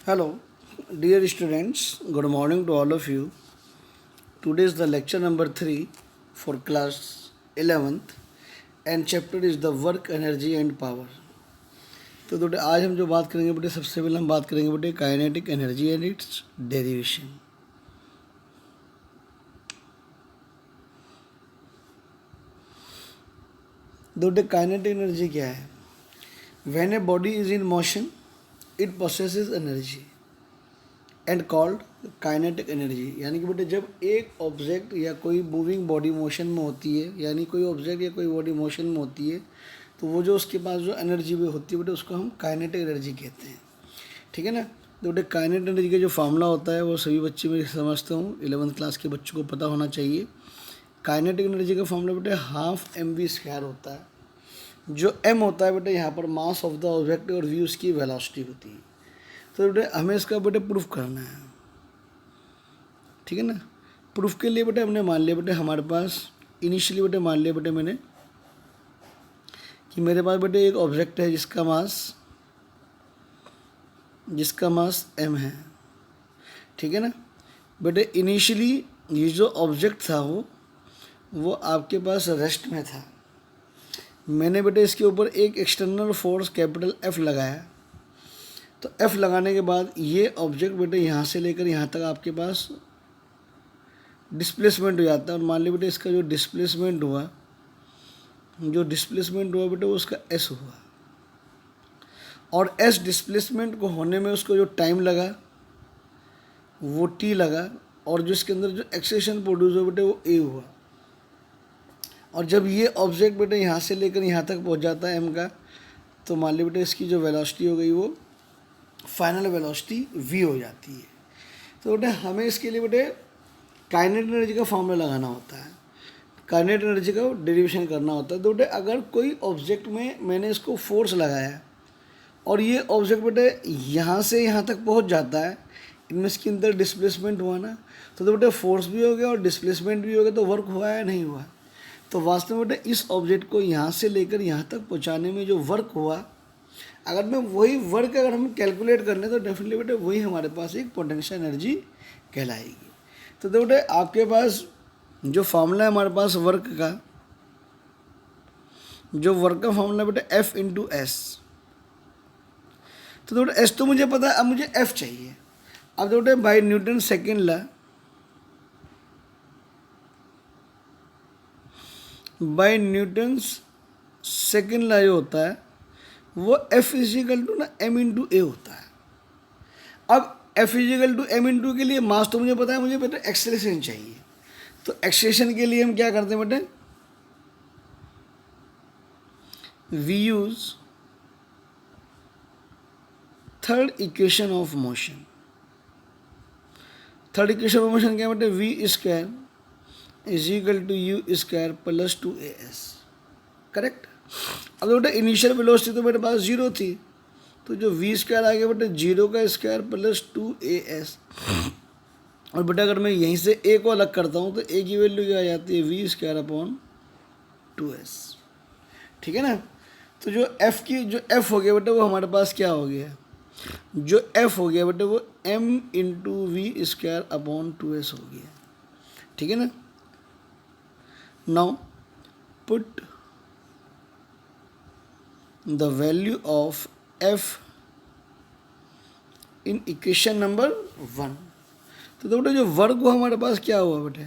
Hello, dear students. Good morning to all of you. Today is the lecture number 3 for class 11th and chapter is the work, energy and power. तो बेटे आज हम जो बात करेंगे बेटे सबसे पहले हम बात करेंगे बेटे kinetic energy and it's derivation. बेटे काइनेटिक एनर्जी क्या है? When a body is in motion it possesses energy and called kinetic energy. यानी कि बेटे जब एक ऑब्जेक्ट या कोई मूविंग बॉडी मोशन में होती है, यानी कोई ऑब्जेक्ट या कोई बॉडी मोशन में होती है, तो वो जो उसके पास जो एनर्जी भी होती है बेटे उसको हम काइनेटिक एनर्जी कहते हैं. ठीक है ना. तो बेटे काइनेटिक एनर्जी का जो फार्मूला होता है वो सभी बच्चे मैं समझता हूँ 11th क्लास के बच्चों को पता होना चाहिए. काइनेटिक एनर्जी का फार्मूला बेटे हाफ mv² होता है. जो m होता है बेटे यहाँ पर मास ऑफ द ऑब्जेक्ट और v उसकी वेलोसिटी होती है. तो बेटे हमें इसका बेटे प्रूफ करना है. ठीक है ना. प्रूफ के लिए बेटे हमने मान लिया बेटे हमारे पास इनिशियली बेटे मान लिया बेटे मैंने कि मेरे पास बेटे एक ऑब्जेक्ट है जिसका मास m है. ठीक है ना. बेटे इनिशियली ये जो ऑब्जेक्ट था वो आपके पास रेस्ट में था. मैंने बेटे इसके ऊपर एक एक्सटर्नल फोर्स कैपिटल F लगाया. तो F लगाने के बाद ये ऑब्जेक्ट बेटे यहाँ से लेकर यहाँ तक आपके पास डिस्प्लेसमेंट हो जाता है. और मान लीजिए बेटे इसका जो डिस्प्लेसमेंट हुआ बेटे वो उसका S हुआ. और S डिस्प्लेसमेंट को होने में उसको जो टाइम लगा वो T लगा. और जो इसके अंदर जो एक्सेलेरेशन प्रोड्यूस हुआ बेटे वो A हुआ. और जब ये ऑब्जेक्ट बेटे यहाँ से लेकर यहाँ तक पहुँच जाता है m का, तो मान लीजिए बेटे इसकी जो वेलोसिटी हो गई वो फाइनल वेलोसिटी v हो जाती है. तो बेटे हमें इसके लिए बेटे काइनेटिक एनर्जी का फॉर्मूला लगाना होता है, काइनेटिक एनर्जी का डेरिवेशन करना होता है. तो बेटे अगर कोई ऑब्जेक्ट में मैंने इसको फोर्स लगाया और ये ऑब्जेक्ट बेटे यहाँ से यहाँ तक पहुँच जाता है, इनमें इसके अंदर डिस्प्लेसमेंट हुआ ना, तो बेटे फोर्स भी हो गया और डिस्प्लेसमेंट भी हो गया. तो वर्क हुआ या नहीं हुआ? तो वास्तव में बेटे इस ऑब्जेक्ट को यहाँ से लेकर यहाँ तक पहुँचाने में जो वर्क हुआ, अगर मैं वही वर्क अगर हम कैलकुलेट कर लें तो डेफिनेटली बेटे वही हमारे पास एक पोटेंशियल एनर्जी कहलाएगी. तो बेटे आपके पास जो फार्मूला है हमारे पास वर्क का, जो वर्क का फार्मूला बेटे F इंटू एस. तो बेटे S तो मुझे पता है, अब मुझे F चाहिए. अब बेटे by Newton second law, by Newton's second law जो होता है वो F इजिकल टू ना m इंटू ए होता है. अब F is equal to m into के लिए मास तो मुझे पता है, मुझे बेटे एक्सेलरेशन चाहिए. तो एक्सेलरेशन के लिए हम क्या करते हैं बेटे, we use third equation of motion. Third equation of motion क्या है बेटे, v square is equal to u square plus 2as. Correct. अब बेटे इनिशियल वेलोसिटी तो मेरे पास 0 थी, तो जो v स्क्वायर आ गया बेटे 0 का स्क्वायर प्लस 2as. और बेटा अगर मैं यहीं से a को अलग करता हूँ तो a की वैल्यू क्या आ जाती है, v स्क्वायर अपॉन 2s. ठीक है ना. तो जो f हो गया बेटे वो हमारे पास क्या हो गया, जो f हो गया बेटे वो m into v square upon 2s हो गया. ठीक है ना. Now put the value of f in equation number 1. तो बेटे जो वर्क हुआ हमारे पास क्या हुआ बेटे,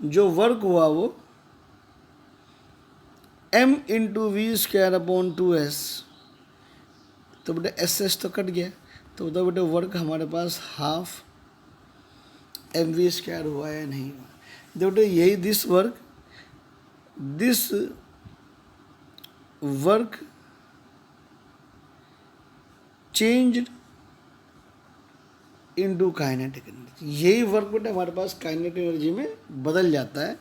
जो वर्क हुआ वो m into v square upon 2s. तो बेटे एस तो कट गया, तो बताओ बेटे वर्क हमारे पास हाफ mv स्क्वायर हुआ या नहीं हुआ. बेटे यही this work changed into kinetic energy. यही वर्क बेटे हमारे पास काइनेटिक एनर्जी में बदल जाता है.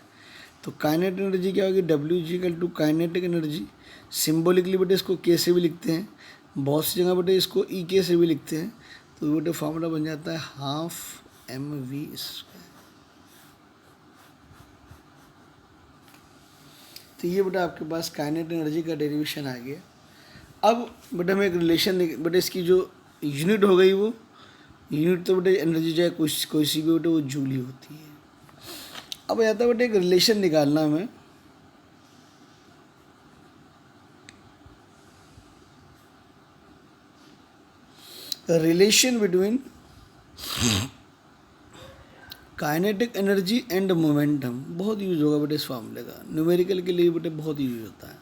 तो काइनेटिक एनर्जी क्या होगी, W equal to kinetic energy. Symbolically बेटे इसको K से भी लिखते हैं, बहुत सी जगह बेटे इसको EK से भी लिखते हैं. तो बेटे फॉर्मूला बन जाता है हाफ mv स्क्वायर. तो ये बेटा आपके पास काइनेटिक एनर्जी का डेरिवेशन आ गया. अब बेटा मैं एक रिलेशन बेटा इसकी जो यूनिट हो गई वो यूनिट तो बेटे एनर्जी चाहे कोई सी भी बेटे वो जूल ही होती है। अब आता बेटे एक रिलेशन निकालना हमें, relation between kinetic energy and momentum. बहुत यूज होगा बेटे इस फॉर्मूले का, न्यूमेरिकल के लिए बेटे बहुत यूज होता है।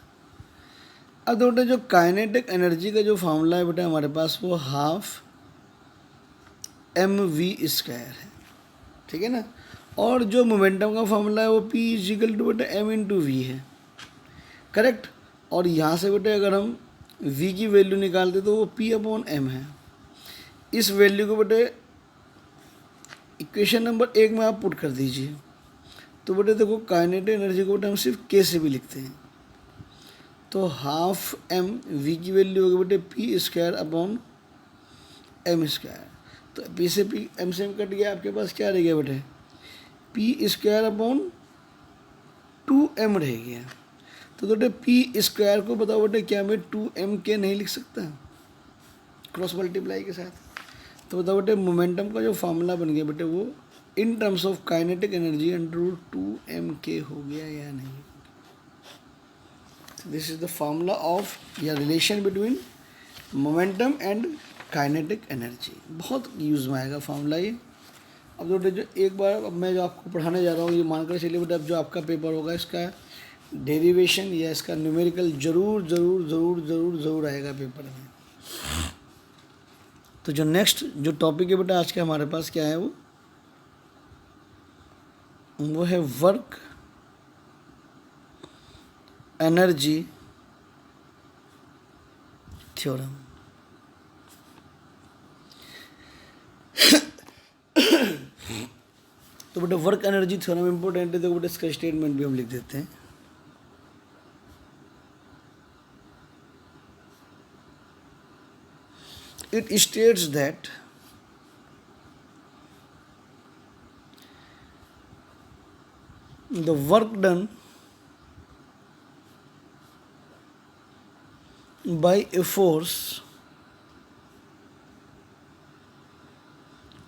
अब तो बेटे जो काइनेटिक एनर्जी का जो फॉर्मूला है बेटे हमारे पास वो हाफ mv² है, ठीक है ना। और जो मोमेंटम का फॉर्मूला है वो p इजिकल टू बेटे m/v है, करेक्ट। और यहाँ से बेटे अगर हम v की वैल्यू निकालते तो वो p/m है। इस वैल्यू को बेटे इक्वेशन नंबर 1 में आप पुट कर दीजिए, तो बेटे देखो काइनेटिक एनर्जी को बेटे हम सिर्फ k से भी लिखते हैं, तो हाफ m v की वैल्यू होगी बेटे p² m²। तो p से p m से m कट गया, आपके पास क्या रह गया बेटे p² 2m रह गया। तो बेटे p² को बताओ बेटे क्या मैं 2m के नहीं लिख सकता क्रॉस मल्टीप्लाई के साथ। तो बताओ बेटे मोमेंटम का जो फार्मूला बन गया बेटे वो in terms of kinetic energy √2m हो गया या नहीं। This is the formula of या relation between momentum and kinetic energy. बहुत यूज़ में आएगा फार्मूला ये। अब बेटे जो एक बार अब मैं जो आपको पढ़ाने जा रहा हूँ ये मानकर चलिए बेटे, अब जो आपका पेपर होगा इसका डेरिवेशन या इसका न्यूमेरिकल ज़रूर ज़रूर ज़रूर ज़रूर ज़रूर आएगा पेपर में। तो जो नेक्स्ट जो टॉपिक है बेटा आज का हमारे पास क्या है वो है वर्क एनर्जी थ्योरम। तो बेटा वर्क एनर्जी थ्योरम इंपॉर्टेंट है, तो बेटा इसका स्टेटमेंट भी हम लिख देते हैं। It states that the work done by a force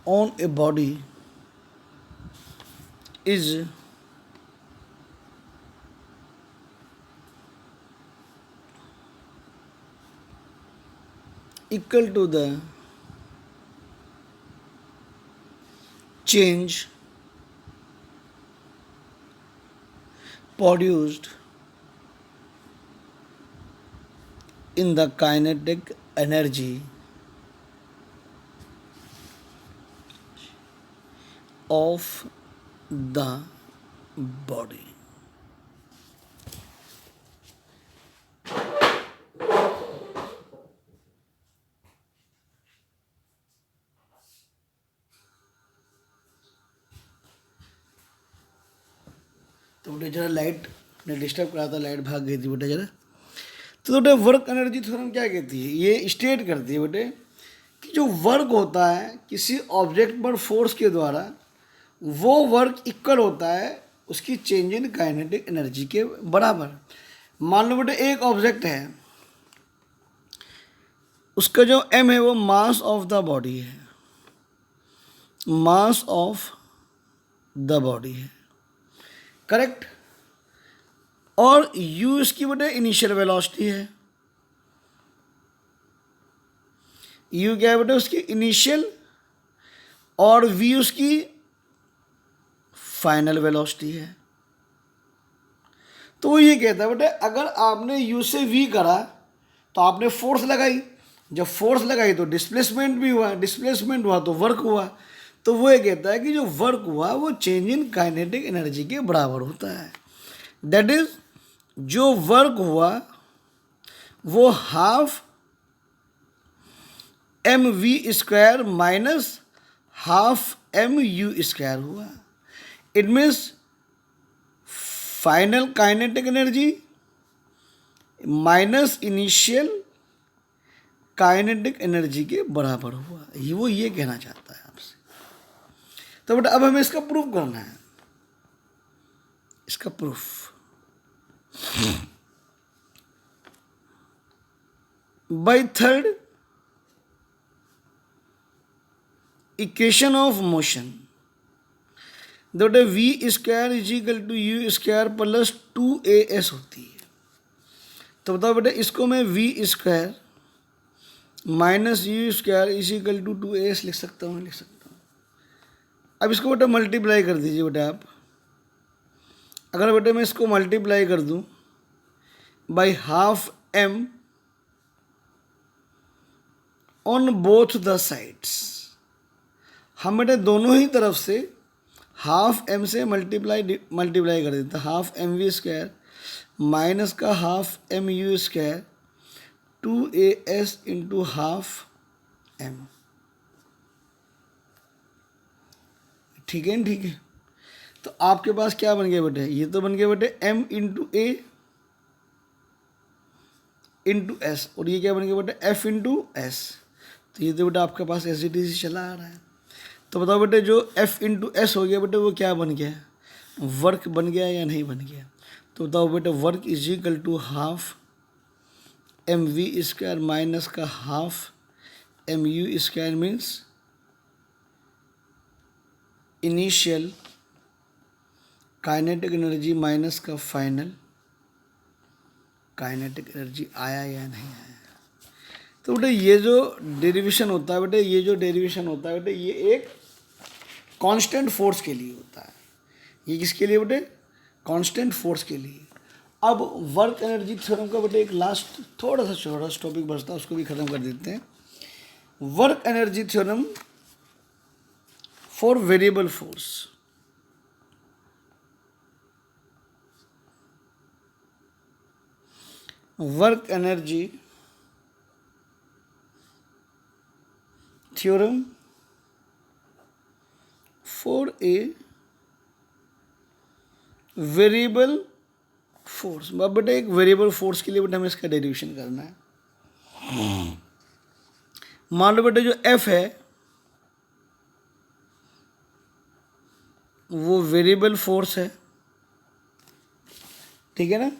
on a body is equal to the change produced in the kinetic energy of the body। तो बेटे जरा लाइट ने डिस्टर्ब करा था, लाइट भाग गई थी बेटे जरा। तो बेटे वर्क एनर्जी थ्योरम क्या कहती है, ये स्टेट करती है बेटे कि जो वर्क होता है किसी ऑब्जेक्ट पर फोर्स के द्वारा वो वर्क इक्वल होता है उसकी चेंज इन काइनेटिक एनर्जी के बराबर। मान लो बेटे एक ऑब्जेक्ट है, उसका जो m है वो मास ऑफ द बॉडी है, मास ऑफ द बॉडी है, करेक्ट। और u इसकी बेटे इनिशियल वेलोसिटी है, u क्या है बेटे उसकी इनिशियल, और v उसकी फाइनल वेलोसिटी है। तो वो ये कहता है बेटे अगर आपने u से v करा तो आपने फोर्स लगाई, जब फोर्स लगाई तो डिस्प्लेसमेंट भी हुआ, डिस्प्लेसमेंट हुआ तो वर्क हुआ। तो वो ये कहता है कि जो वर्क हुआ वो चेंज इन काइनेटिक एनर्जी के बराबर होता है। दैट इज जो वर्क हुआ वो half mv² minus half mu² हुआ। It means final kinetic energy minus initial kinetic energy के बराबर हुआ। वो ये कहना चाहता है आपसे। तो बेटा अब हमें इसका प्रूफ करना है, इसका proof by third equation of motion, बेटे v square is equal to u square plus 2as होती है। तो बताओ बेटे इसको मैं v square minus u square is equal to 2as लिख सकता हूँ, लिख सकता हूँ। अब इसको बेटा मल्टीप्लाई कर दीजिए बेटे आप। अगर बेटे मैं इसको मल्टीप्लाई कर दूँ by half m on both the sides, हम बेटे दोनों ही तरफ से हाफ एम से मल्टीप्लाई कर देते हैं। Half m v square minus का half m u square 2as into half m. ठीक है, ठीक है। तो आपके पास क्या बन गया बेटे, ये तो बन गया बेटे m इंटू ए इंटू एस, और ये क्या बन गया बेटे f इंटू एस। तो ये तो बेटा आपके पास एस डी सी चला आ रहा है। तो बताओ बेटे जो f इंटू एस हो गया बेटे वो क्या बन गया, वर्क बन गया या नहीं बन गया। तो बताओ बेटे work is equal to half m v square minus का half m u square means initial kinetic energy minus का फाइनल काइनेटिक एनर्जी। आया या नहीं आया। तो बेटे ये जो डेरिवेशन होता है बेटे, ये जो डेरिवेशन होता है बेटे, ये एक कांस्टेंट फोर्स के लिए होता है। ये किसके लिए बेटे, कांस्टेंट फोर्स के लिए। अब वर्क एनर्जी थ्योरम का बेटे एक लास्ट थोड़ा सा छोटा सा टॉपिक बचता है, उसको भी खत्म कर देते हैं। Work energy theorem for variable force. Work energy theorem for a variable force. अब बेटा एक वेरिएबल फोर्स के लिए बेटा हमें इसका डेरिवेशन करना है। मान लो बेटा जो एफ है वो वेरिएबल फोर्स है, ठीक है ना।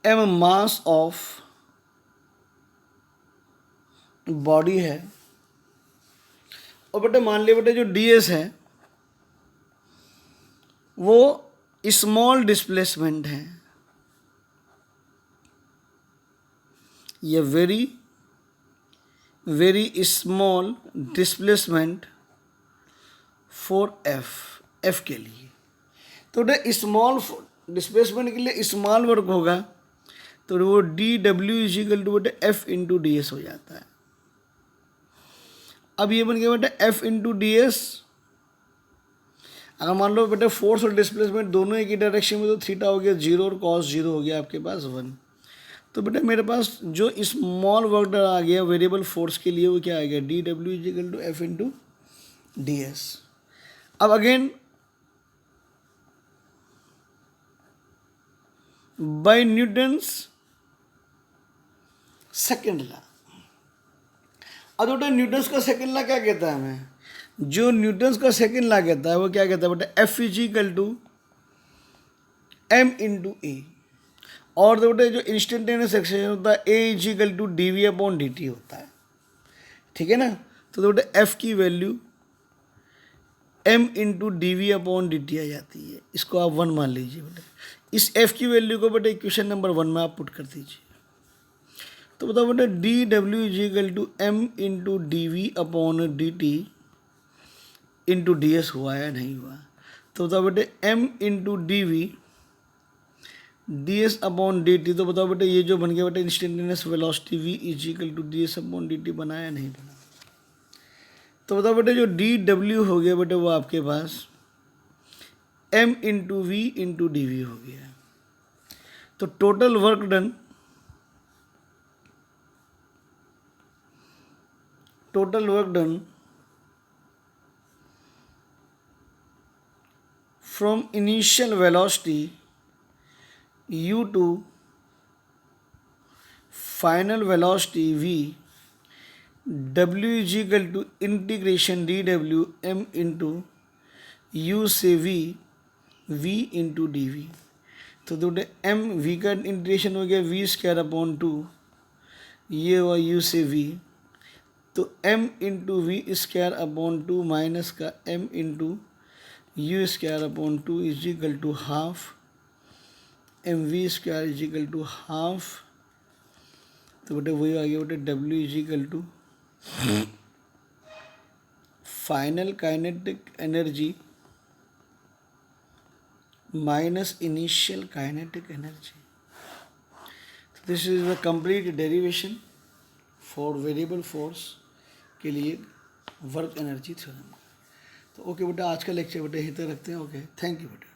एम मास ऑफ बॉडी है, और बेटे मान लिया बेटे जो ds है वो स्मॉल डिस्प्लेसमेंट है, ये very very small displacement for F के लिए। तो बेटे स्मॉल डिस्प्लेसमेंट के लिए स्मॉल वर्क होगा, तो वो d W is equal to बेटे एफ इंटू डी एस हो जाता है। अब ये बन गया बेटा एफ इंटू डी एस। अगर मान लो बेटा फोर्स और डिस्प्लेसमेंट दोनों एक ही डायरेक्शन में, तो थीटा हो गया 0 और कॉस 0 हो गया आपके पास 1। तो बेटा मेरे पास जो स्मॉल वर्क आ गया वेरिएबल फोर्स के लिए वो क्या आ गया, d W is equal to f into d s. अब again by Newton's second law. अब बेटा न्यूटन्स का सेकेंड लॉ क्या कहता है हमें, जो न्यूटन्स का सेकेंड लॉ कहता है वो क्या कहता है बेटा, f is equal to m into a. और तो बेटे जो इंस्टेंटेनियस एक्सेलरेशन होता है a is equal to d v upon d t होता है, ठीक है ना। तो बेटे एफ की value m into d v upon d t आ जाती है, इसको आप 1 मान लीजिए बेटे। इस एफ की वैल्यू को बेटे इक्वेशन नंबर 1 में आप पुट कर दीजिए। तो बताओ बेटा d W is equal to m into d v upon d t into d s हुआ या नहीं हुआ। तो बताओ बेटे m into d v d s upon d t. तो बताओ बेटे ये जो बन गया बेटे instantaneous velocity v is equal to d s upon d t बनाया नहीं बना। तो बताओ बेटे जो डी डब्ल्यू हो गया बेटे वो आपके पास m into v into d v हो गया। तो total work done from initial velocity u to final velocity v, w is equal to integration dw m into u से v into dv। तो m v का integration हो गया v square upon 2, ये हुआ u से v, तो m into v square upon 2 minus का m into u square upon 2 is equal to half m v square is equal to half. तो बेटे वही आ गया बेटे w is equal to final kinetic energy minus initial kinetic energy. This is the complete derivation for variable force के लिए work energy theorem. तो okay बेटा, आज का लेक्चर बेटा यहीं तक रखते हैं। ओके, थैंक यू बेटा।